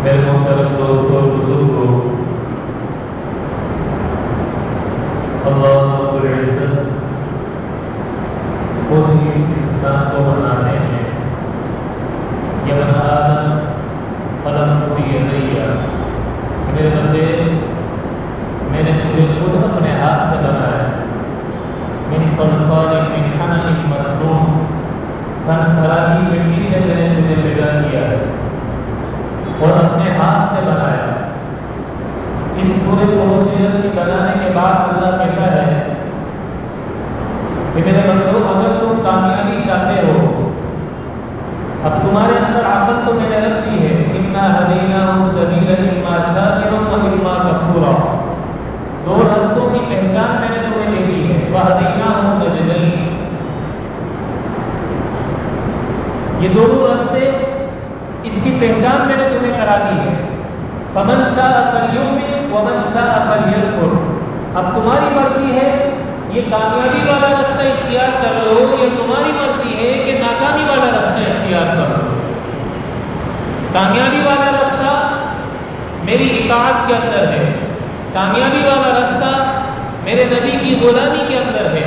میرے محترم دوستوں اور بزرگوں، اللہ رب العزت خود اس انسان کو بنانے میں یہ بنا آدم قلم پوری نہیں میرے بندے، میں نے تجھے خود اپنے ہاتھ سے بنایا، میری صلصال من حمأ مسنون، تھرتھراتی مٹی سے میں نے تجھے پیدا کیا ہے اور اپنے ہاتھ سے بنایا۔ اس پورے پروسیجر کی بنانے کے بعد اللہ کہتا ہے کہ میرے بندو، اگر تم کامیابی چاہتے ہو، اب تمہارے اندر عقل تو میں نے رکھ دی ہے، اِنَّا هَدَيْنَاهُ السَّبِيلَ إِمَّا شَاكِرًا وَإِمَّا كَفُورًا، دو رستوں کی پہچان میں نے تمہیں دے دی ہے، وَهَدَيْنَاهُ النَّجْدَيْنِ، یہ دونوں راستے، اس کی پہچان میں نے تمہیں کرا دی ہے۔ فَمَنْ شَاءَ فَلْيُؤْمِنْ وَمَنْ شَاءَ فَلْيَكْفُرْ، اب تمہاری مرضی ہے یہ کامیابی والا راستہ اختیار کر لو، یا تمہاری مرضی ہے کہ ناکامی والا راستہ اختیار کر لو۔ کامیابی والا راستہ میری اطاعت کے اندر ہے، کامیابی والا راستہ میرے نبی کی غلامی کے اندر ہے،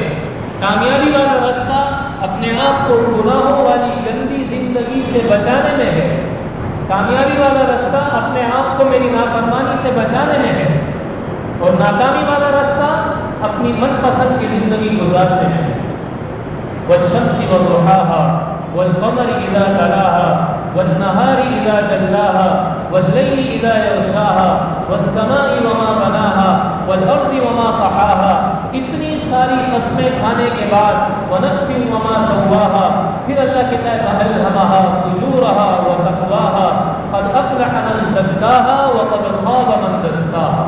کامیابی والا راستہ اپنے آپ کو گناہوں والی گندی زندگی سے بچانے میں ہے، کامیابی والا راستہ اپنے آپ کو میری نافرمانی سے بچانے میں ہے، اور ناکامی والا راستہ اپنی من پسند کی زندگی گزارنے میں ہے۔ والشمس وضحاها والقمر اذا تلاها والنهار اذا جلاها والليل اذا يغشاها والسماء وما بناها والارض وما طحاها، اتنی ساری قسمیں کھانے کے بعد ونفس وما سواها، پھر اللہ کہتا ہے فألهمها فجورها وتقواها قد افلح من زكاها وقد خاب من دساها،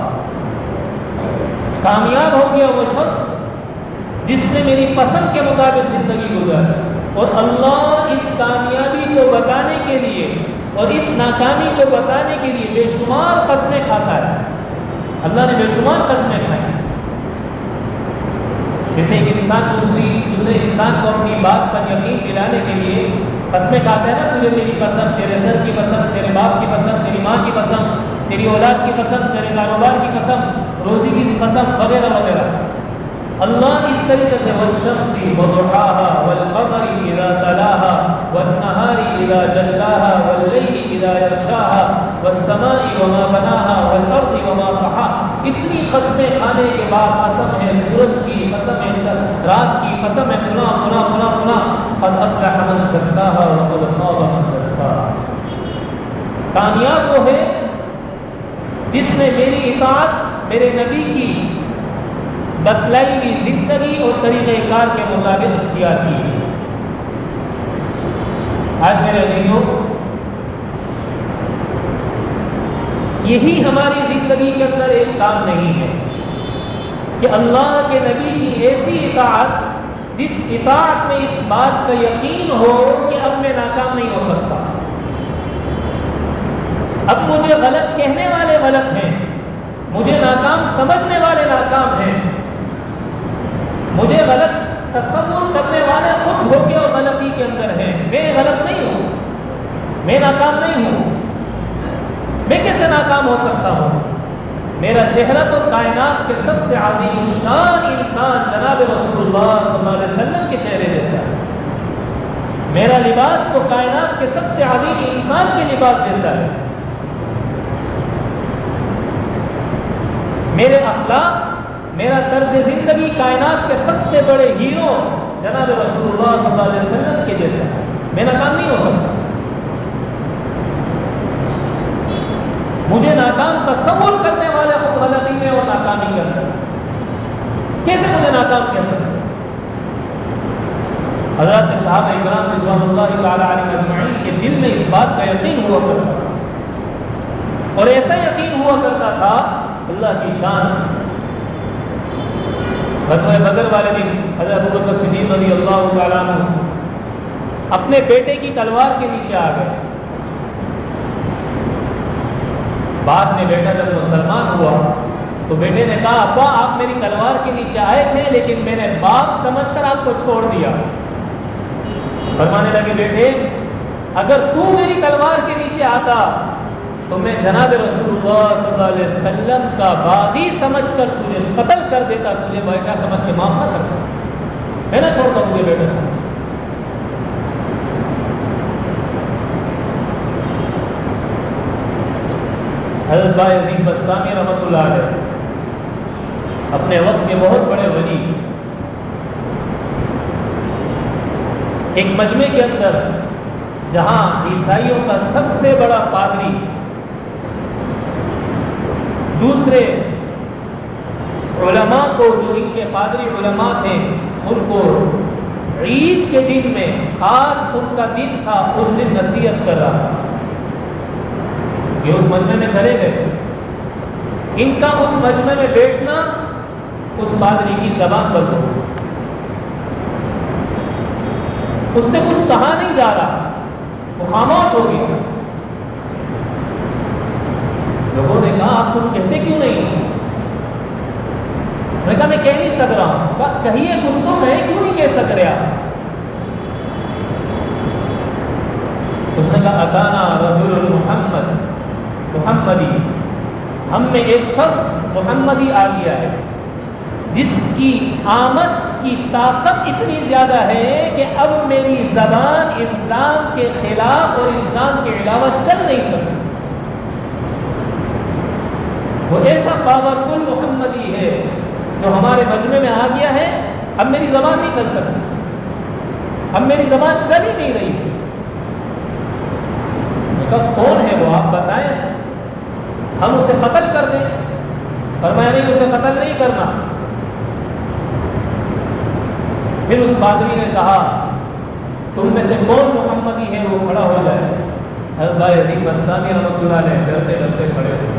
کامیاب ہو گیا وہ شخص جس نے میری پسند کے مطابق زندگی گزاری، اور اللہ اس کامیابی کو بتانے کے لیے اور اس ناکامی کو بتانے کے لیے بے شمار قسمیں کھاتا ہے۔ اللہ نے بے شمار قسمیں کھائی، جیسے ایک انسان دوسرے انسان کو اپنی بات پر یقین دلانے کے لیے قسمیں کھاتا ہے نا، تجھے میری قسم، تیرے سر کی قسم، تیرے باپ کی قسم، تیری ماں کی قسم، تیری اولاد کی قسم، تیرے کاروبار کی قسم، روزی کی قسم، وغیرہ وغیرہ۔ اللہ اس طریقے سے والشمس وضحاها والقمر اذا تلاها والنهار اذا جلاها والليل اذا يغشاها والسماء وما بناها والارض وما طحاها، اتنی قسمیں کھانے کے بعد قسم ہے سورج کی، قسم ہے رات کی، قسم ہے فلاں قد افلح من زكاها وقد خاب من دساها، کامیاب وہ ہے جس نے میری اطاعت میرے نبی کی بتلائی ہوئی زندگی اور طریقہ کار کے مطابق اختیار کی ہے۔ آج میرے عزیزوں، یہی ہماری زندگی کے اندر ایک کام نہیں ہے کہ اللہ کے نبی کی ایسی اطاعت جس اطاعت میں اس بات کا یقین ہو کہ اب میں ناکام نہیں ہو سکتا، اب مجھے غلط کہنے والے غلط ہیں، مجھے ناکام سمجھنے والے ناکام ہیں، مجھے غلط تصور کرنے والے خود دھوکے اور غلطی کے اندر ہیں، میں غلط نہیں ہوں، میں ناکام نہیں ہوں، میں کیسے ناکام ہو سکتا ہوں؟ میرا چہرہ تو کائنات کے سب سے عظیم الشان انسان جناب رسول اللہ صلی اللہ علیہ وسلم کے چہرے جیسا ہے، میرا لباس تو کائنات کے سب سے عظیم انسان کے لباس جیسا ہے، میرے اخلاق، میرا طرز زندگی کائنات کے سب سے بڑے ہیرو جناب رسول اللہ صلی اللہ علیہ وسلم کے جیسا ہے، میں ناکام نہیں ہو سکتا۔ مجھے ناکام تصور کرنے والے خود غلطی میں اور ناکامی کے اندر کیسے مجھے ناکام کہہ سکتے؟ حضرات صحابہ اکرام رضوان اللہ تعالی علیہم اجمعین کے دل میں اس بات کا یقین ہوا کرتا تھا، اور ایسا یقین ہوا کرتا تھا، اللہ کی شان۔ غزوہ بدر والے دن حضرت ابوبکر صدیق رضی اللہ تعالیٰ عنہ اپنے بیٹے کی تلوار کے نیچے آ گئے۔ بعد میں بیٹا جب مسلمان ہوا تو بیٹے نے کہا ابا آپ میری تلوار کے نیچے آئے تھے لیکن میں نے باپ سمجھ کر آپ کو چھوڑ دیا۔ فرمانے لگے بیٹے اگر تو میری تلوار کے نیچے آتا تو میں جناب رسول اللہ صلی اللہ علیہ وسلم کا باغی سمجھ کر تجھے قتل کر دیتا، تجھے بیٹا سمجھ کے معاف نہ کرتا، میں نہ چھوڑتا تجھے بیٹا سمجھ۔ حضرت بایزید بسطامی رحمۃ اللہ علیہ اپنے وقت کے بہت بڑے ولی، ایک مجمع کے اندر جہاں عیسائیوں کا سب سے بڑا پادری دوسرے علماء کو، جو ان کے پادری علماء تھے، ان کو عید کے دن میں، خاص ان کا دن تھا، اس دن نصیحت کر رہا تھا۔ یہ اس مجمع میں چلے گئے، ان کا اس مجمع میں بیٹھنا اس پادری کی زبان پر ہو، اس سے کچھ کہا نہیں جا رہا، وہ خاموش ہو گیا۔ لوگوں نے کہا آپ کچھ کہتے کیوں نہیں؟ میں کہا میں کہہ نہیں سک رہا ہوں۔ کہا کہیے کچھ تو کہیں، کیوں نہیں کہہ سک رہے آپ؟ اس نے کہا اتانا رجل محمدی، ہم میں ایک شخص محمدی آ گیا ہے جس کی آمد کی طاقت اتنی زیادہ ہے کہ اب میری زبان اسلام کے خلاف اور اسلام کے علاوہ چل نہیں سکتی۔ وہ ایسا پاورفل محمدی ہے جو ہمارے مجمع میں آ گیا ہے، اب میری زبان نہیں چل سکتی، اب میری زبان چل ہی نہیں رہی ہے۔ میں کہا کون ہے وہ، آپ بتائیں، ہم اسے قتل کر دیں؟ فرمایا نہیں، اسے قتل نہیں کرنا۔ پھر اس پادری نے کہا تم میں سے کون محمدی ہے وہ کھڑا ہو جائے۔ حضرت بایزید بسطامی رحمۃ اللہ علیہ ڈرتے ڈرتے کھڑے ہوئے۔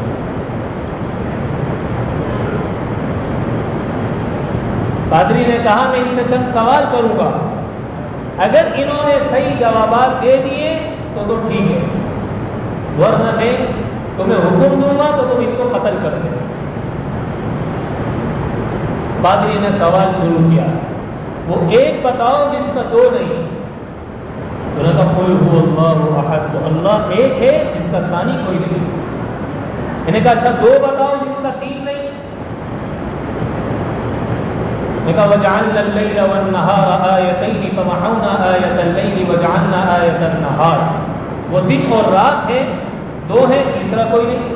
پادری نے کہا میں ان سے چند سوال کروں گا، اگر انہوں نے صحیح جوابات دے دیے تو ٹھیک ہے، ورنہ میں تمہیں حکم دوں گا تو تم ان کو قتل کر دیں۔ پادری نے سوال شروع کیا، وہ ایک بتاؤ جس کا دو نہیں۔ انہوں نے کہا قل هو اللہ احد، تو اللہ ایک ہے جس کا ثانی کوئی نہیں۔ انہوں نے کہا اچھا دو بتاؤ جس کا تین نہیں۔ نے کہا وجعلنا اللیل والنہار آیتین فمحونا آیت اللیل وجعلنا آیت النہار، وہ دن اور رات ہے، دو ہے، تیسرا کوئی نہیں۔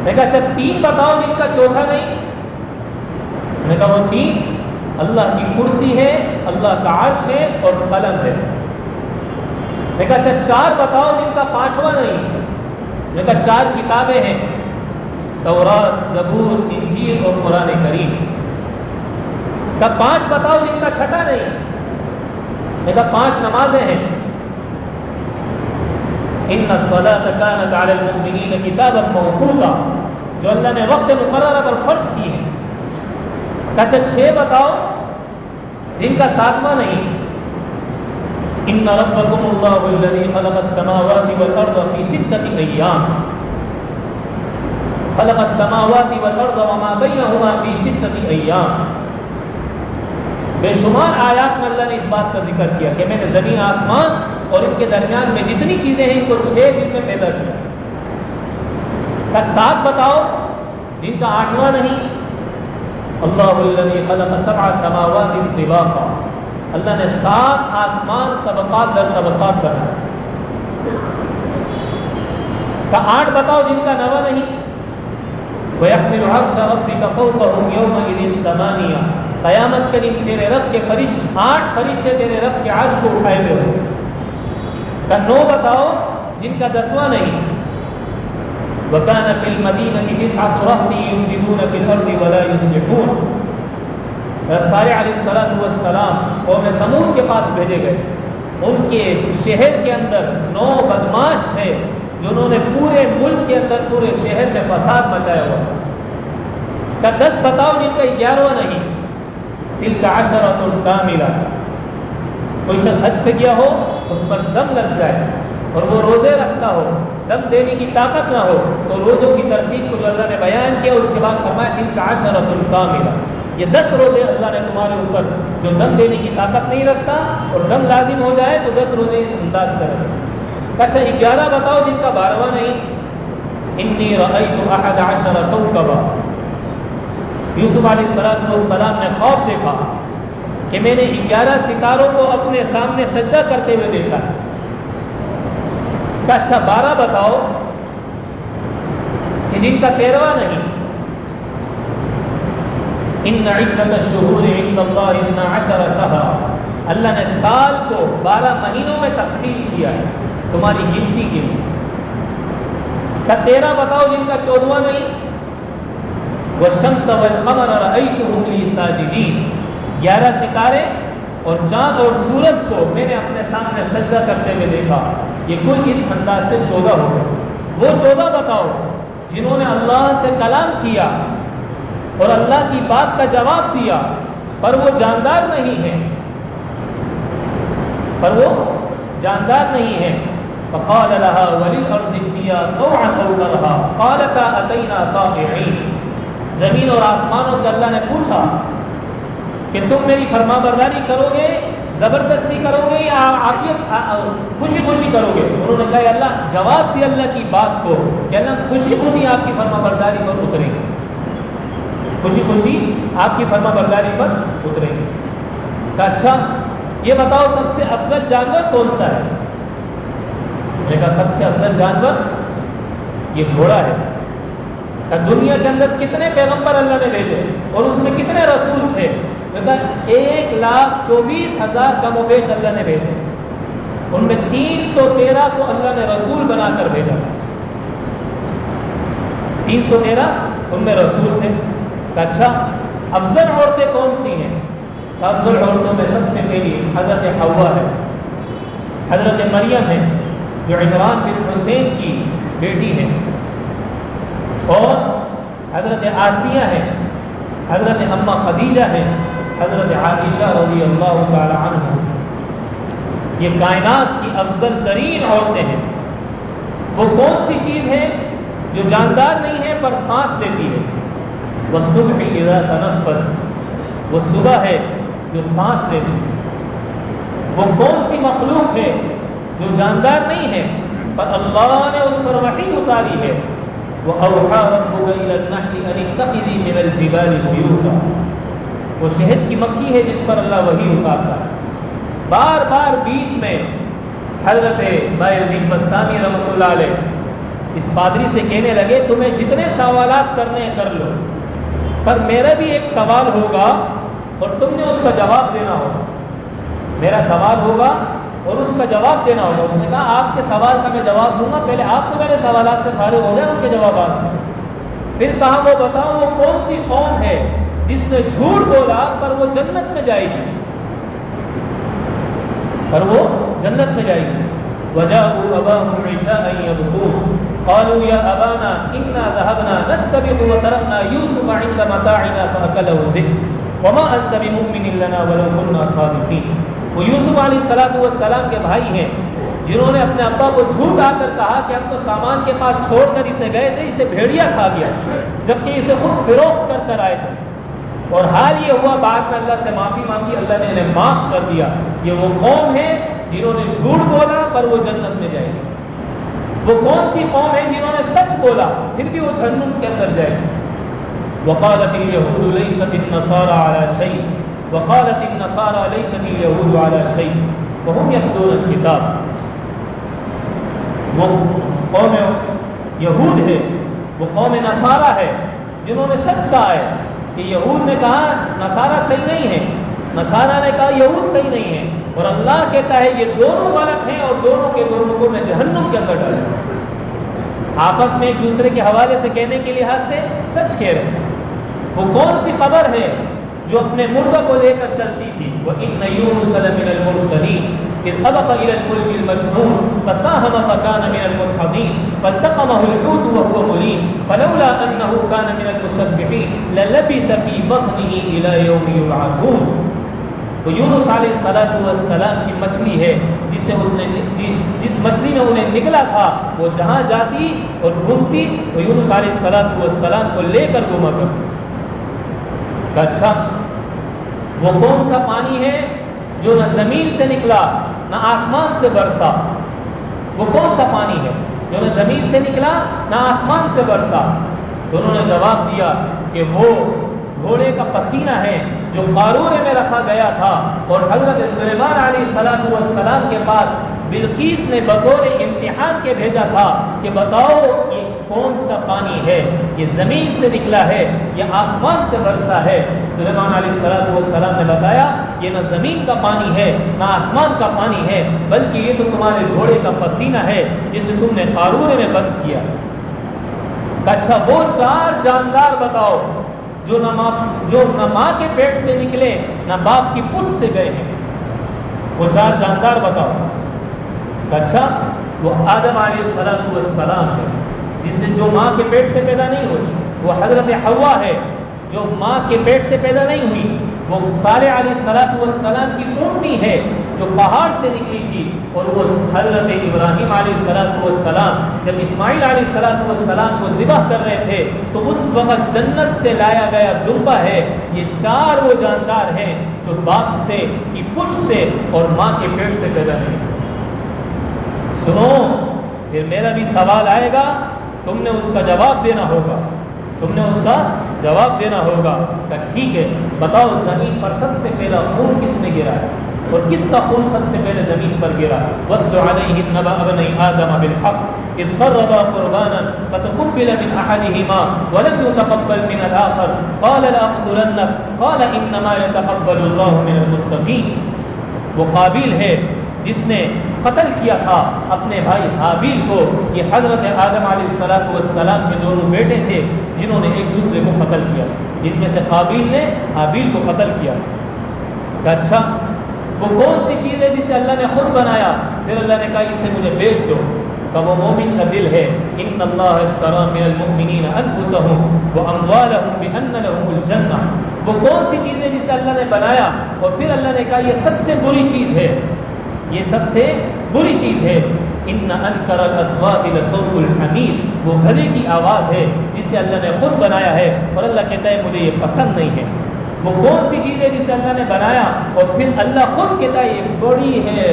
نے کہا اچھا تین بتاؤ جن کا چوتھا نہیں۔ نے کہا وہ تین اللہ کی کرسی ہے، اللہ کا عرش ہے اور قلم ہے۔ نے کہا اچھا چار بتاؤ جن کا پانچواں نہیں۔ نے کہا چار کتابیں ہیں، تورات، زبور، انجیل اور قرآن کریم۔ کہا پانچ بتاؤ جن کا چھٹا نہیں۔ نے کہا پانچ نمازیں ہیں، ان الصلاۃ کانت علی المؤمنین کتابا موقوتا، جو اللہ نے وقت مقررہ پر فرض کی ہے۔ اچھا چھ بتاؤ جن کا ساتواں نہیں۔ ان ربکم اللہ الذی خلق السماوات والارض فی ستۃ ایام، خلق السماوات والارض وما بینہما فی ستۃ ایام۔ بے شمار آیات میں اللہ نے اس بات کا ذکر کیا کہ میں نے زمین آسمان اور ان کے درمیان میں جتنی چیزیں ہیں ان کو 6 دن میں پیدا کیا۔ کا 7 بتاؤ جن کا 8واں نہیں۔ اللہ الذی خلق 7 سماوات طباقا، اللہ نے 7 آسمان طبقات در طبقات بنائے۔ کا 8 بتاؤ جن کا 9واں نہیں۔ وَيَحْمِلُ عَرْشَ رَبِّكَ فَوْقَهُمْ يَوْمَئِذٍ ثَمَانِيَةٌ، قیامت کے دن تیرے رب کے فرشتے 8 فرشتے تیرے رب کے عرش کو اٹھائے ہوئے ہوں۔ کا 9 بتاؤ جن کا 10واں نہیں۔ وَكَانَ فِي الْمَدِينَةِ 9 رَهْطٍ يُفْسِدُونَ فِي الْأَرْضِ وَلَا يُصْلِحُونَ، صالح علیہ السلام قوم سمود کے پاس بھیجے گئے، ان کے شہر کے اندر 9 بدماش تھے جنہوں نے پورے ملک کے اندر پورے شہر میں فساد مچایا ہوا۔ کا 10 بتاؤ جن کا 11واں نہیں۔ تلک عشرۃ کاملہ، کوئی شخص حج پہ گیا ہو، اس پر دم لگ جائے اور وہ روزے رکھتا ہو، دم دینے کی طاقت نہ ہو، تو روزوں کی ترتیب کو جو اللہ نے بیان کیا اس کے بعد فرمایا تلک عشرۃ کاملہ، یہ 10 روزے اللہ نے تمہارے اوپر جو دم دینے کی طاقت نہیں رکھتا اور دم لازم ہو جائے تو 10 روزے اس انداز کرے۔ اچھا 11 بتاؤ جن کا 12واں نہیں؟ انی رأیت 11 کوکبا، یوسف علیہ السلام نے خواب دیکھا کہ میں نے 11 ستاروں کو اپنے سامنے سجدہ کرتے ہوئے دیکھا ہے۔ اچھا 12 بتاؤ کہ جن کا 13واں نہیں؟ ان عدت الشہور عند اللہ 12 شہرا، اللہ نے سال کو 12 مہینوں میں تقسیم کیا ہے تمہاری گنتی کے لیے۔ کا 13 بتاؤ جن کا 14واں نہیں؟ والشمس والقمر رأیتهم لی ساجدین، 11 ستارے اور چاند اور سورج کو میں نے اپنے سامنے سجدہ کرتے ہوئے دیکھا۔ یہ کل اس انداز سے 14 ہو گئے۔ وہ 14 بتاؤ جنہوں نے اللہ سے کلام کیا اور اللہ کی بات کا جواب دیا پر وہ جاندار نہیں ہیں، فقال لها وللارض ائتيا طوعا او كرها قالتا اتينا طاغعين، زمین اور آسمانوں سے اللہ نے پوچھا کہ تم میری فرما برداری کرو گے، زبردستی کرو گے یا خوشی خوشی کرو گے؟ انہوں نے کہا اللہ، جواب دیا اللہ کی بات کو کہ اللہ خوشی خوشی آپ کی فرما برداری پر اتریں گے، خوشی خوشی آپ کی فرما برداری پر اتریں گے۔ کہا اچھا یہ بتاؤ سب سے افضل جانور کون سا ہے؟ میں نے کہا سب سے افضل جانور یہ گھوڑا ہے۔ کہ دنیا کے اندر کتنے پیغمبر اللہ نے بھیجے اور اس میں کتنے رسول تھے؟ میں نے کہا 1,24,000 کم و بیش اللہ نے بھیجے، ان میں 313 کو اللہ نے رسول بنا کر بھیجا، 313 ان میں رسول تھے۔ کہ اچھا افضل عورتیں کون سی ہیں؟ افضل عورتوں میں سب سے پہلی حضرت حوا ہے، حضرت مریم ہے جو عمران بن حسین کی بیٹی ہے، اور حضرت آسیہ ہے، حضرت اماں خدیجہ ہے، حضرت عائشہ رضی اللہ تعالی عنہ۔ یہ کائنات کی افضل ترین عورتیں ہیں۔ وہ کون سی چیز ہے جو جاندار نہیں ہے پر سانس لیتی ہے؟ والصبح اذا تنفس، وہ صبح ہے جو سانس لیتی ہے۔ وہ کون سی مخلوق ہے جو جاندار نہیں ہے پر اللہ نے اس پر وحی اتاری ہے؟ وَأَوْحَىٰ رَبُّكَ إِلَى النَّحْلِ أَنِ اتَّخِذِي مِنَ الْجِبَالِ بُيُوتًا، وہ شہد کی مکھی ہے جس پر اللہ وحی اتارتا ہے۔ بار بار بیچ میں حضرت بایزید بستامی رحمۃ اللہ علیہ اس پادری سے کہنے لگے تمہیں جتنے سوالات کرنے ہیں کر لو، پر میرا بھی ایک سوال ہوگا اور تم نے اس کا جواب دینا ہوگا۔ میرا سوال ہوگا اور اس کا جواب دینا ہوگا۔ اس نے کہا آپ کے سوال کا میں جواب دوں گا، پہلے آپ تو میرے سوالات سے فارغ ہو جائیں ان کے جوابات سے۔ پھر کہا وہ بتاؤ وہ کون سی قوم ہے جس نے جھوٹ بولا پر وہ جنت میں جائے گی، پر وہ جنت میں جائے گی۔ وَجَاءُوا أَبَاهُمْ عِشَاءً يَبْكُونَ قَالُوا يَا أَبَانَا إِنَّا ذَهَبْنَا نَسْتَبِقُ وَتَرَكْنَا يُوسُفَ عِندَ مَتَاعِنَا فَأَكَلَهُ الذِّئْبُ وَمَا أَنتَ بِمُؤْمِنٍ لَنَا وَلَوْ كُنَّا صَادِقِينَ۔ وہ یوسف علیہ السلام کے بھائی ہیں جنہوں نے اپنے ابا کو جھوٹ آ کر کہا کہ ہم تو سامان کے پاس چھوڑ کر اسے گئے تھے، اسے بھیڑیا کھا گیا، جبکہ اسے خود فروخت کر کر آئے تھے، اور حال یہ ہوا بعد میں اللہ سے معافی مانگی، اللہ نے انہیں معاف کر دیا۔ یہ وہ قوم ہے جنہوں نے جھوٹ بولا پر وہ جنت میں جائے گی۔ وہ کون سی قوم ہے جنہوں نے سچ بولا پھر بھی وہ جہنم کے اندر جائے گی۔ وقالت اليهود ليست النصارى على شيء وقالت النصارى ليست اليهود على شيء وهم يتلون الكتاب۔ وہ قوم یہود ہے، وہ قوم نصارہ ہے جنہوں نے سچ کہا ہے کہ یہود نے کہا نصارہ صحیح نہیں ہے، نصارہ نے کہا یہود صحیح نہیں ہے، اور اللہ کہتا ہے یہ دونوں غلط ہیں اور دونوں کے دونوں کو میں جہنم کے اندر ڈالوں۔ آپس میں ایک دوسرے کے حوالے سے کہنے کے لحاظ سے سچ کہہ رہے ہیں۔ وہ کون سی خبر ہے جو اپنے مردہ کو لے کر چلتی تھی؟ وَإِنَّ يُونُسَ لَمِنَ الْمُرْسَلِينَ إِذْ أَبَقَ إِلَى الْفُلْكِ الْمَشْحُونِ فَسَاهَمَ فَكَانَ مِنَ الْمُدْحَضِينَ فَالْتَقَمَهُ الْحُوتُ وَهُوَ مُلِيمٌ فَلَوْلَا أَنَّهُ كَانَ مِنَ الْمُسَبِّحِينَ لَلَبِثَ فِي بَطْنِهِ إِلَى يَوْمِ يُبْعَثُونَ۔ وہ یونس علیہ السلام کی مچھلی ہے جس مچھلی میں انہیں نکلا تھا، وہ جہاں جاتی اور گھومتی وہ یونس علیہ السلام کو لے کر گھوما کرتی۔ اچھا وہ کون سا پانی ہے جو نہ زمین سے نکلا نہ آسمان سے برسا؟ وہ کون سا پانی ہے جو نہ زمین سے نکلا نہ آسمان سے برسا؟ تو انہوں نے جواب دیا کہ وہ گھوڑے کا پسینہ ہے جو قارورے میں رکھا گیا تھا، اور حضرت سلیمان علیہ السلام کے پاس بلقیس نے بطور امتحان کے بھیجا تھا کہ بتاؤ یہ کون سا پانی ہے، یہ زمین سے نکلا ہے یا آسمان سے برسا ہے؟ سلیمان علیہ السلام نے بتایا یہ نہ زمین کا پانی ہے نہ آسمان کا پانی ہے، بلکہ یہ تو تمہارے گھوڑے کا پسینہ ہے جسے تم نے قارورے میں بند کیا۔ اچھا وہ 4 جاندار بتاؤ جو نہ ماں کے پیٹ سے نکلے نہ باپ کی پشت سے گئے ہیں، وہ 4 جاندار بتاؤ۔ اچھا وہ آدم علیہ السلام ہے جو ماں کے پیٹ سے پیدا نہیں ہوئی، وہ حضرت حوا ہے جو ماں کے پیٹ سے پیدا نہیں ہوئی، وہ صالح علیہ السلام کی اونٹنی ہے جو پہاڑ سے نکلی تھی، اور وہ حضرت ابراہیم علیہ السلام جب اسماعیل علیہ السلام کو ذبح کر رہے تھے تو اس وقت جنت سے لایا گیا دمبا ہے۔ یہ 4 وہ جاندار ہیں جو باپ سے کی پشت سے اور ماں کے پیٹ سے پیدا نہیں ہوئے۔ سنو پھر میرا بھی سوال آئے گا، تم نے اس کا جواب دینا ہوگا، کہ ٹھیک ہے بتاؤ زمین پر سب سے پہلا خون کس نے گرا ہے اور کس کا خون سب سے پہلے زمین پر گرا؟ وَاتْلُ عَلَيْهِمْ نَبَأَ ابْنَيْ آدَمَ بِالْحَقِّ إِذْ قَرَّبَا قُرْبَانًا فَتُقُبِّلَ مِنْ أَحَدِهِمَا وَلَمْ يُتَقَبَّلْ مِنَ الْآخَرِ قَالَ لَأَقْتُلَنَّكَ قَالَ إِنَّمَا يَتَقَبَّلُ اللَّهُ مِنَ الْمُتَّقِينَ۔ وہ قابیل ہے جس نے قتل کیا تھا اپنے بھائی حابیل کو۔ یہ حضرت آدم علیہ السلام کے دونوں بیٹے تھے جنہوں نے ایک دوسرے کو قتل کیا، جن میں سے قابیل نے حابیل کو قتل کیا۔ اچھا وہ کون سی چیز ہے جسے اللہ نے خود بنایا؟ پھر اللہ نے کہا اسے مجھے بیچ دو، کہ وہ مومن کا دل ہے۔ ان اللہ اشتری من المؤمنین انفسهم واموالهم بان لهم الجنہ۔ وہ کون سی چیز ہے جسے اللہ نے بنایا؟ اور پھر اللہ نے کہا یہ سب سے بری چیز ہے، یہ سب سے بری چیز ہے۔ ان انکر الاصوات لصوت الحمیر، وہ گدھے کی آواز ہے جسے اللہ نے خود بنایا ہے، اور اللہ کہتا ہے مجھے یہ پسند نہیں ہے۔ وہ کون سی چیز ہے جسے اللہ نے بنایا اور پھر اللہ خود کہتا ہے یہ بڑی ہے،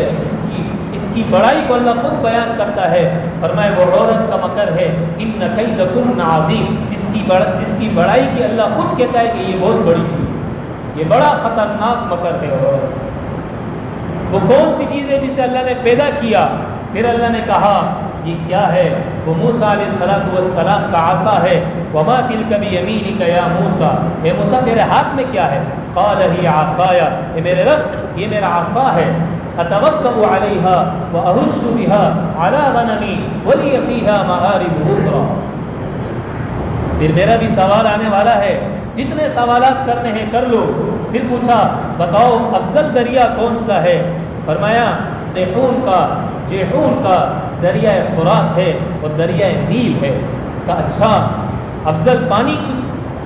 اس کی بڑائی کو اللہ خود بیان کرتا ہے، فرمائے وہ عورت کا مکر ہے، ان کیدکن عظیم، جس کی بڑائی کی اللہ خود کہتا ہے کہ یہ بہت بڑی چیز ہے، یہ بڑا خطرناک مکر ہے عورت۔ وہ کون سی چیز ہے جسے اللہ نے پیدا کیا؟ پھر اللہ نے کہا یہ کیا ہے؟ وہ موسیٰ علیہ السلام کا عصا ہے۔ وما تلک بیمینک یا موسیٰ، اے موسیٰ تیرے ہاتھ میں کیا ہے؟ قال ہی عصایا، اے میرے رب یہ میرا عصا ہے، اتوکل علیہا واہش بہا علی غنمی ولی فیہا مآرب اخری۔ پھر میرا بھی سوال آنے والا ہے، جتنے سوالات کرنے ہیں کر لو۔ پھر پوچھا بتاؤ افضل دریا کون سا ہے؟ فرمایا سیحون کا جیحون کا دریائے فرات ہے اور دریائے نیل ہے۔ کہا اچھا افضل پانی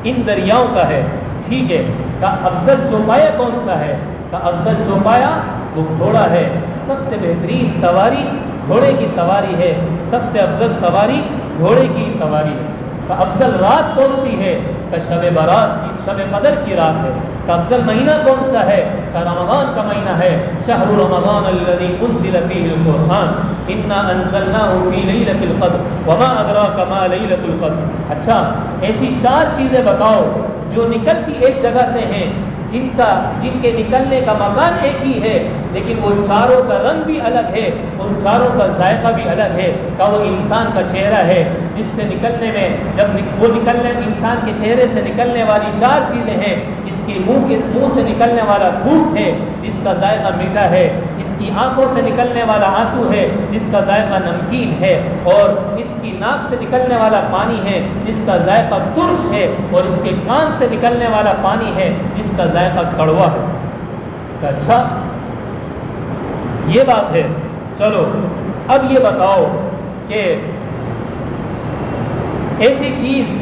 ان دریاؤں کا ہے، ٹھیک ہے۔ کہا افضل چوپایا کون سا ہے؟ کہا افضل چوپایا وہ گھوڑا ہے، سب سے بہترین سواری گھوڑے کی سواری ہے، سب سے افضل سواری گھوڑے کی سواری ہے۔ کہ افضل رات کون سی ہے؟ کہ شب برات کی، شب قدر کی رات ہے۔ کہ افضل مہینہ کون سا ہے؟ کہ رمضان کا مہینہ ہے۔ شہر رمضان الذی انزل فیہ القرآن انا انزلناہ فی لیلۃ القدر وما ادراک ما لیلۃ القدر۔ اچھا ایسی 4 چیزیں بتاؤ جو نکلتی ایک جگہ سے ہیں، جن کے نکلنے کا مکان ایک ہی ہے، لیکن وہ چاروں کا رنگ بھی الگ ہے، ان چاروں کا ذائقہ بھی الگ ہے۔ کہ وہ انسان کا چہرہ ہے جس سے نکلنے میں جب وہ نکلنے انسان کے چہرے سے نکلنے والی 4 چیزیں ہیں، اس کے منہ سے نکلنے والا تھوک ہے جس کا ذائقہ میٹھا ہے، اس کی آنکھوں سے نکلنے والا آنسو ہے جس کا ذائقہ نمکین ہے، اور اس کی ناک سے نکلنے والا پانی ہے جس کا ذائقہ ترش ہے، اور اس کے کان سے نکلنے والا پانی ہے جس کا ذائقہ کڑوا ہے۔ اچھا یہ بات ہے، چلو اب یہ بتاؤ کہ ایسی چیز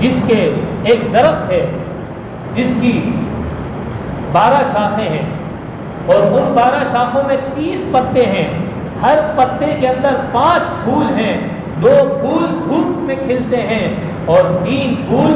جس کے ایک درخت ہے جس کی 12 شاخیں ہیں اور ان 12 شاخوں میں 30 پتے ہیں، ہر پتے کے اندر 5 پھول ہیں، 2 پھول دھوپ میں کھلتے ہیں اور 3 پھول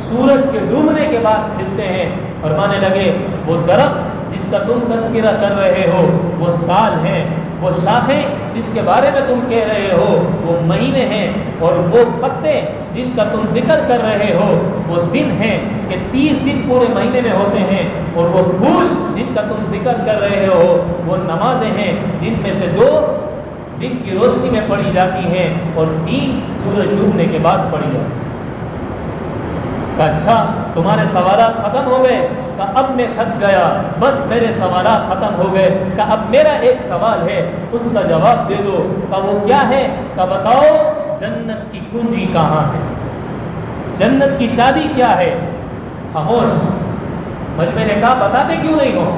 سورج کے ڈوبنے کے بعد کھلتے ہیں۔ فرمانے لگے وہ درخت جس جس کا تم تذکرہ کر رہے ہو وہ سال ہیں، وہ شاخیں جس کے بارے میں تم کہہ رہے ہو وہ مہینے ہیں، اور وہ پتے جن کا تم ذکر کر رہے ہو وہ دن ہیں کہ 30 دن پورے مہینے میں ہوتے ہیں، اور وہ پھول جن کا تم ذکر کر رہے ہو وہ نمازیں ہیں جن میں سے 2 دن کی روشنی میں پڑھی جاتی ہیں اور 3 سورج ڈوبنے کے بعد پڑھی جاتی ہیں۔ کہ اچھا تمہارے سوالات ختم ہو گئے؟ کہ اب میں تھک گیا، بس میرے سوالات ختم ہو گئے، کہ اب میرا ایک سوال ہے اس کا جواب دے دو۔ کہ وہ کیا ہے؟ کہ بتاؤ جنت کی کنجی کہاں ہے، جنت کی چابی کیا ہے؟ خاموش۔ مجمع نے کہا بتاتے کیوں نہیں ہو؟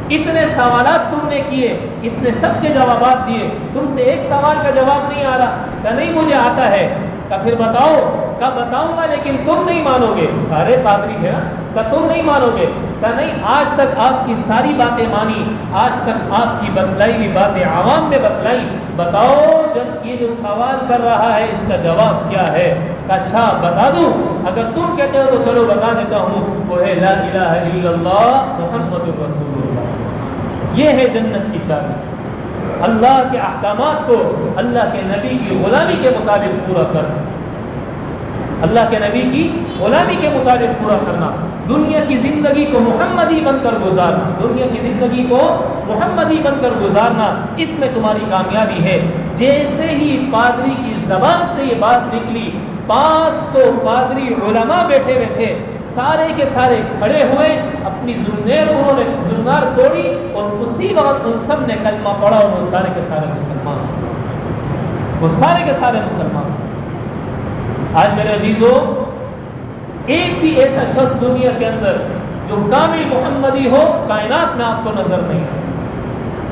اتنے سوالات تم نے کیے، اس نے سب کے جوابات دیے، تم سے ایک سوال کا جواب نہیں آ رہا۔ کہ نہیں مجھے آتا ہے۔ کہ پھر بتاؤ۔ کہ بتاؤں گا لیکن تم نہیں مانو گے، سارے پادری ہیں نا، کہ تم نہیں مانو گے۔ کہ نہیں، آج تک آپ کی ساری باتیں مانی، آج تک آپ کی بتلائی ہوئی باتیں عوام میں بتلائی، بتاؤ جب یہ جو سوال کر رہا ہے اس کا جواب کیا ہے؟ کہ اچھا بتا دوں؟ اگر تم کہتے ہو تو چلو بتا دیتا ہوں، وہ ہے لا الہ الا اللہ محمد رسول اللہ۔ یہ ہے جنت کی چابی، اللہ کے احکامات کو اللہ کے نبی کی غلامی کے مطابق پورا کرنا، اللہ کے نبی کی غلامی کے مطابق پورا کرنا، دنیا کی زندگی کو محمدی بن کر گزارنا، دنیا کی زندگی کو محمدی بن کر گزارنا، اس میں تمہاری کامیابی ہے۔ جیسے ہی پادری کی زبان سے یہ بات نکلی، 500 پادری علماء بیٹھے ہوئے تھے، سارے کے سارے کھڑے ہوئے، اپنی انہوں نے زنار توڑی، اور اسی وقت ان سب نے کلمہ پڑھا، اور وہ سارے کے سارے مسلمان، وہ سارے کے سارے مسلمان۔ آج میرے عزیزوں، ایک بھی ایسا شخص دنیا کے اندر جو کامل محمدی ہو کائنات میں آپ کو نظر نہیں ہے،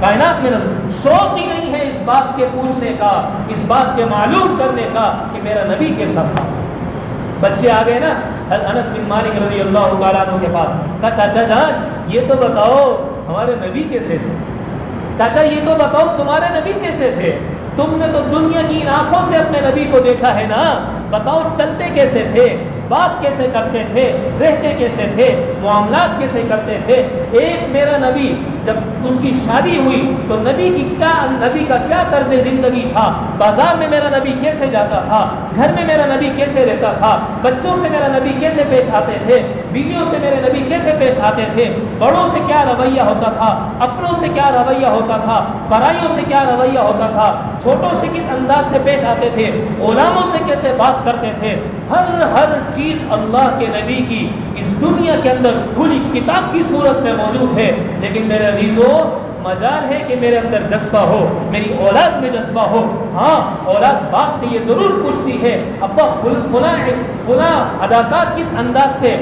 کائنات میں نظر، شوق ہی نہیں ہے اس بات کے پوچھنے کا، اس بات کے معلوم کرنے کا کہ میرا نبی کیسا تھا۔ بچے آ گئے نا انس بن مالک رضی اللہ تعالیٰ عنہ کے پاس، کہا چاچا جان یہ تو بتاؤ ہمارے نبی کیسے تھے، چاچا یہ تو بتاؤ تمہارے نبی کیسے تھے، تم نے تو دنیا کی ان آنکھوں سے اپنے نبی کو دیکھا ہے نا، بتاؤ چلتے کیسے تھے، بات کیسے کرتے تھے، رہتے کیسے تھے، معاملات کیسے کرتے تھے۔ ایک میرا نبی جب اس کی شادی ہوئی تو نبی کا کیا طرز زندگی تھا، بازار میں میرا نبی کیسے جاتا تھا، گھر میں میرا نبی کیسے رہتا تھا، بچوں سے میرا نبی کیسے پیش آتے تھے، بیویوں سے میرے نبی کیسے پیش آتے تھے، بڑوں سے کیا رویہ ہوتا تھا، اپنوں سے کیا رویہ ہوتا تھا، پرائیوں سے کیا رویہ ہوتا تھا، چھوٹوں سے کس انداز سے پیش آتے تھے، غلاموں سے کیسے بات کرتے تھے، ہر چیز اللہ کے نبی کی اس دنیا کے اندر کھلی کتاب کی صورت میں موجود ہے۔ لیکن میرے عزیزوں، مجال ہے کہ میرے اندر جذبہ ہو، میری اولاد میں جذبہ ہو۔ ہاں، اولاد باپ سے یہ ضرور پوچھتی ہے، ابا فلاں اداکار کس انداز سے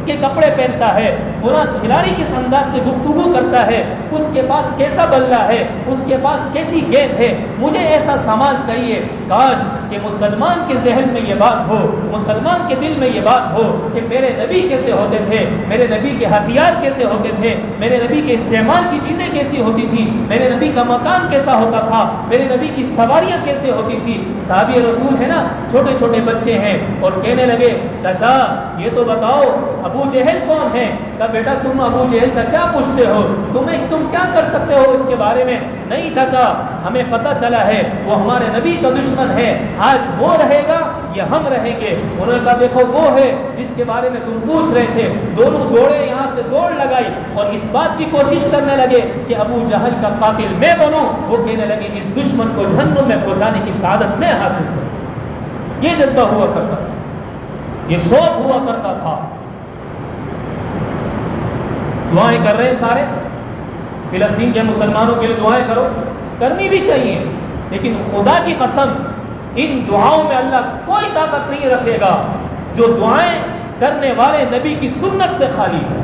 کے کپڑے پہنتا ہے، فلاں کھلاڑی کس انداز سے گفتگو کرتا ہے، اس کے پاس کیسا بلہ ہے، اس کے پاس کیسی گیند ہے، مجھے ایسا سامان چاہیے۔ کاش کہ مسلمان کے ذہن میں یہ بات ہو، مسلمان کے دل میں یہ بات ہو کہ میرے نبی کیسے ہوتے تھے، میرے نبی کے ہتھیار کیسے ہوتے تھے، میرے نبی کے استعمال کی چیزیں کیسی ہوتی تھی، میرے نبی کا مکان کیسا ہوتا تھا، میرے نبی کی سواریاں کیسے ہوتی تھی۔ صحابی رسول ہے نا، چھوٹے چھوٹے بچے ہیں، اور کہنے لگے چاچا یہ تو بتاؤ ابو جہل کون ہے؟ کہا بیٹا تم ابو جہل کا کیا پوچھتے ہو، تم کیا کر سکتے ہو اس کے بارے میں؟ نہیں چاچا، ہمیں پتہ چلا ہے وہ ہمارے نبی کا دشمن ہے، آج وہ رہے گا یا ہم رہیں گے۔ انہوں نے کہا دیکھو وہ ہے جس کے بارے میں تم پوچھ رہے تھے۔ دونوں دوڑے یہاں سے دوڑ لگائی اور اس بات کی کوشش کرنے لگے کہ ابو جہل کا قاتل میں بنوں۔ وہ کہنے لگے اس دشمن کو جہنم میں پہنچانے کی سعادت میں حاصل کروں۔ یہ جذبہ ہوا کرتا تھا، یہ شوق ہوا کرتا تھا۔ دعائیں کر رہے ہیں سارے، فلسطین کے مسلمانوں کے لیے دعائیں کرو، کرنی بھی چاہیے، لیکن خدا کی قسم ان دعاؤں میں اللہ کوئی طاقت نہیں رکھے گا جو دعائیں کرنے والے نبی کی سنت سے خالی ہے۔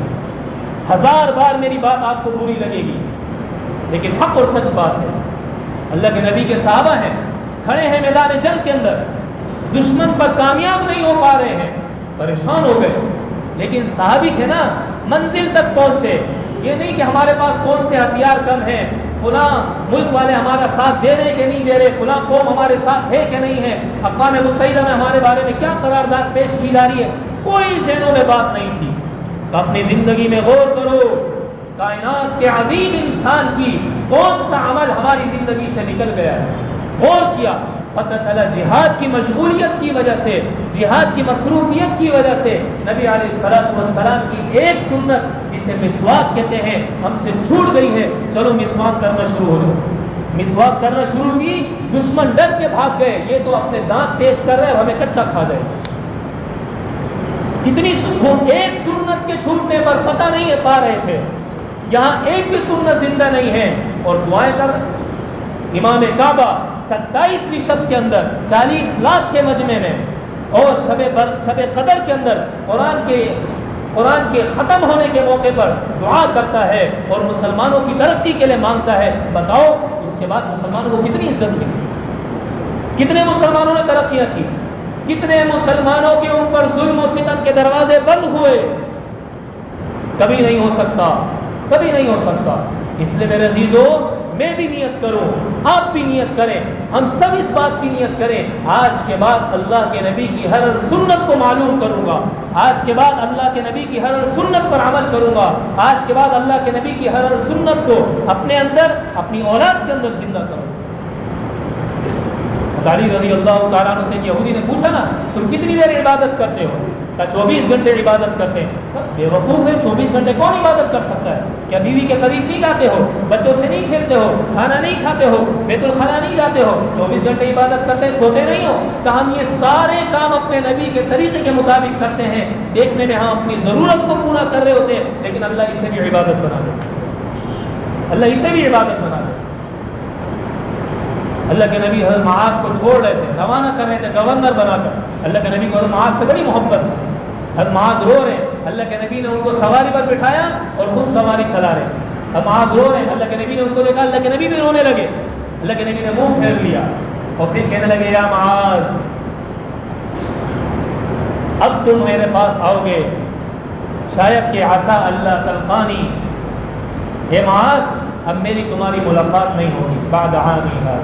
1000 بار میری بات آپ کو بری لگے گی، لیکن حق اور سچ بات ہے۔ اللہ کے نبی کے صحابہ ہیں، کھڑے ہیں میدان جنگ کے اندر، دشمن پر کامیاب نہیں ہو پا رہے ہیں، پریشان ہو گئے، لیکن صحابی تھے نا، منزل تک پہنچے۔ یہ نہیں کہ ہمارے پاس کون سے ہتھیار کم ہیں، فلاں ملک والے ہمارا ساتھ دے رہے کہ نہیں دے رہے، فلاں قوم ہمارے ساتھ ہے کہ نہیں ہے، اقوام متحدہ میں ہمارے بارے میں کیا قرارداد پیش کی جا رہی ہے، کوئی ذہنوں میں بات نہیں تھی۔ تو اپنی زندگی میں غور کرو، کائنات کے عظیم انسان کی کون سا عمل ہماری زندگی سے نکل گیا ہے، غور کیا، پتہ چلا جہاد کی مشغولیت کی وجہ سے، جہاد کی مصروفیت کی وجہ سے نبی علیہ الصلوۃ والسلام کی ایک سنت جسے مسواک کہتے ہیں ہم سے چھوٹ گئی ہے۔ چلو مسواک کرنا شروع ہو جائے، مسواک کرنا شروع کی، دشمن ڈر کے بھاگ گئے، یہ تو اپنے دانت تیز کر رہے ہیں، ہمیں کچا کھا جائے۔ کتنی وہ ایک سنت کے چھوٹنے پر پتہ نہیں پا رہے تھے، یہاں ایک بھی سنت زندہ نہیں ہے، اور دعائیں کر امام کعبہ 27ویں شب کے اندر 40 لاکھ کے مجمع میں، اور شب قدر کے اندر قرآن کے ختم ہونے کے موقع پر دعا کرتا ہے اور مسلمانوں کی ترقی کے لیے مانگتا ہے۔ بتاؤ اس کے بعد مسلمانوں کو کتنی عزت ملی، کتنے مسلمانوں نے ترقیاں کی، کتنے مسلمانوں کے اوپر ظلم و ستم کے دروازے بند ہوئے۔ کبھی نہیں ہو سکتا، کبھی نہیں ہو سکتا۔ اس لیے میرے عزیزو، میں بھی نیت کروں، آپ بھی نیت کریں، ہم سب اس بات کی نیت کریں، آج کے بعد اللہ کے نبی کی ہر سنت کو معلوم کروں گا، آج کے بعد اللہ کے نبی کی ہر سنت پر عمل کروں گا، آج کے بعد اللہ کے نبی کی ہر سنت کو اپنے اندر، اپنی اولاد کے اندر زندہ کروں۔ علی رضی اللہ تعالیٰ عنہ سے یہودی نے پوچھا نا، تم کتنی دیر عبادت کرتے ہو؟ کہا 24 گھنٹے عبادت کرتے ہیں۔ بے وقوف ہے، 24 گھنٹے کون عبادت کر سکتا ہے؟ کیا بیوی کے قریب نہیں جاتے ہو، بچوں سے نہیں کھیلتے ہو، کھانا نہیں کھاتے ہو، بیت الخلا نہیں جاتے ہو، 24 گھنٹے عبادت کرتے ہیں، سوتے نہیں ہو؟ کہ ہم یہ سارے کام اپنے نبی کے طریقے کے مطابق کرتے ہیں، دیکھنے میں ہم اپنی ضرورت کو پورا کر رہے ہوتے ہیں، لیکن اللہ اسے بھی عبادت بنا دے، اللہ اسے بھی عبادت بنا دے۔ اللہ کے نبی حضرت معاذ کو چھوڑ رہے تھے، روانہ کر رہے تھے گورنر بنا کر، اللہ کے نبی کو حضرت معاذ سے بڑی محبت ہے، حضرت معاذ رو رہے ہیں، اللہ کے نبی نے ان کو سواری پر بٹھایا اور خود سواری چلا رہے ہیں، حضرت معاذ رو رہے ہیں، اللہ کے نبی نے ان کو دیکھا، اللہ کے نبی بھی رونے لگے، اللہ کے نبی نے منہ پھیر لیا اور پھر کہنے لگے یا معاذ اب تم میرے پاس آؤ گے، شاید کہ عسا اللہ تلقانی، اے معاذ اب میری تمہاری ملاقات نہیں ہوگی، بعد عامی ھذا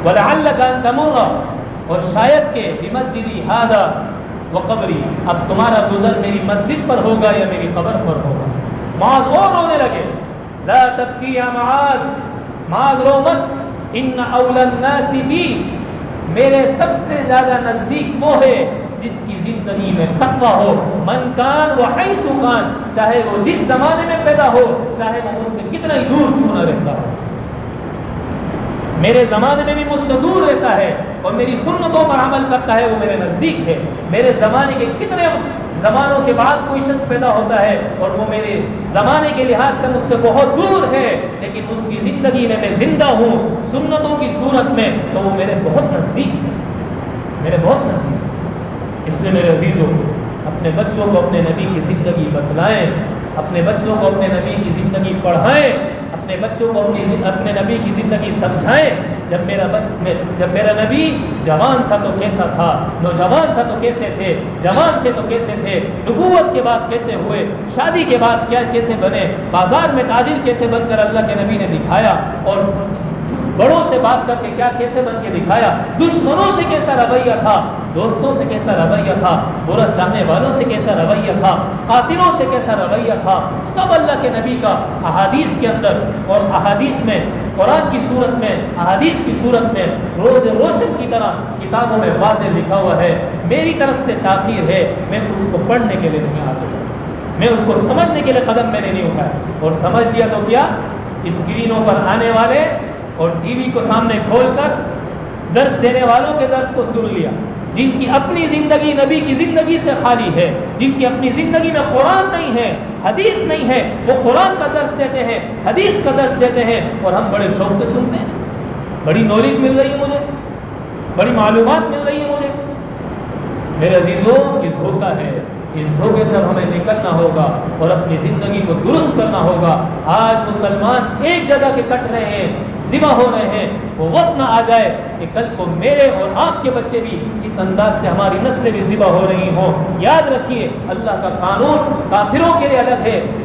وَلَعَلَّكَ أَن تَمُرَّ، اور شاید کہ بِمَسْجِدِي هَذَا وَقَبْرِي، اب تمہارا گزر میری مسجد پر ہوگا یا میری قبر پر ہوگا۔ معاذ اور رونے لگے، لا تبکی یا معاذ، معاذ رو مت، ان اول الناس بی، میرے سب سے زیادہ نزدیک وہ ہے جس کی زندگی میں تقوی ہو، من کان وحیث کان، چاہے وہ جس زمانے میں پیدا ہو، چاہے وہ مجھ سے کتنا ہی دور کیوں نہ رہتا ہو، میرے زمانے میں بھی مجھ سے دور رہتا ہے اور میری سنتوں پر عمل کرتا ہے، وہ میرے نزدیک ہے۔ میرے زمانے کے کتنے زمانوں کے بعد کوئی شخص پیدا ہوتا ہے اور وہ میرے زمانے کے لحاظ سے مجھ سے بہت دور ہے، لیکن اس کی زندگی میں زندہ ہوں سنتوں کی صورت میں، تو وہ میرے بہت نزدیک ہے، میرے بہت نزدیک ہے۔ اس لیے میرے عزیزوں، اپنے بچوں کو اپنے نبی کی زندگی بتلائیں، اپنے بچوں کو اپنے نبی کی زندگی پڑھائیں، اپنے بچوں کو اپنے نبی کی زندگی سمجھائیں۔ جب میرا نبی جوان تھا تو کیسا تھا، نوجوان تھا تو کیسے تھے، جوان تھے تو کیسے تھے، نبوت کے بعد کیسے ہوئے، شادی کے بعد کیسے بنے، بازار میں تاجر کیسے بن کر اللہ کے نبی نے دکھایا، اور بڑوں سے بات کر کے کیسے بن کے دکھایا، دشمنوں سے کیسا رویہ تھا، دوستوں سے کیسا رویہ تھا، برا چاہنے والوں سے کیسا رویہ تھا، قاتلوں سے کیسا رویہ تھا، سب اللہ کے نبی کا احادیث کے اندر اور احادیث میں، قرآن کی صورت میں، احادیث کی صورت میں روز روشن کی طرح کتابوں میں واضح لکھا ہوا ہے۔ میری طرف سے تاخیر ہے، میں اس کو پڑھنے کے لیے نہیں آتا، میں اس کو سمجھنے کے لیے قدم میں نے نہیں اٹھایا، اور سمجھ لیا تو کیا، اسکرینوں پر آنے والے اور ٹی وی کو سامنے کھول کر درس دینے والوں کے درس کو سن لیا، جن کی اپنی زندگی نبی کی زندگی سے خالی ہے، جن کی اپنی زندگی میں قرآن نہیں ہے، حدیث نہیں ہے، وہ قرآن کا درس دیتے ہیں، حدیث کا درس دیتے ہیں، اور ہم بڑے شوق سے سنتے ہیں، بڑی نالج مل رہی ہے مجھے، بڑی معلومات مل رہی ہے مجھے۔ میرے عزیزوں، یہ دھوکہ ہے، اس دھوکے سے ہمیں نکلنا ہوگا اور اپنی زندگی کو درست کرنا ہوگا۔ آج مسلمان ایک جگہ کے کٹ رہے ہیں، ذبح ہو رہے ہیں، وہ وقت نہ آ جائے کہ کل کو میرے اور آپ کے بچے بھی اس انداز سے، ہماری نسلیں بھی ذبح ہو رہی ہوں۔ یاد رکھیے، اللہ کا قانون کافروں کے لیے الگ ہے،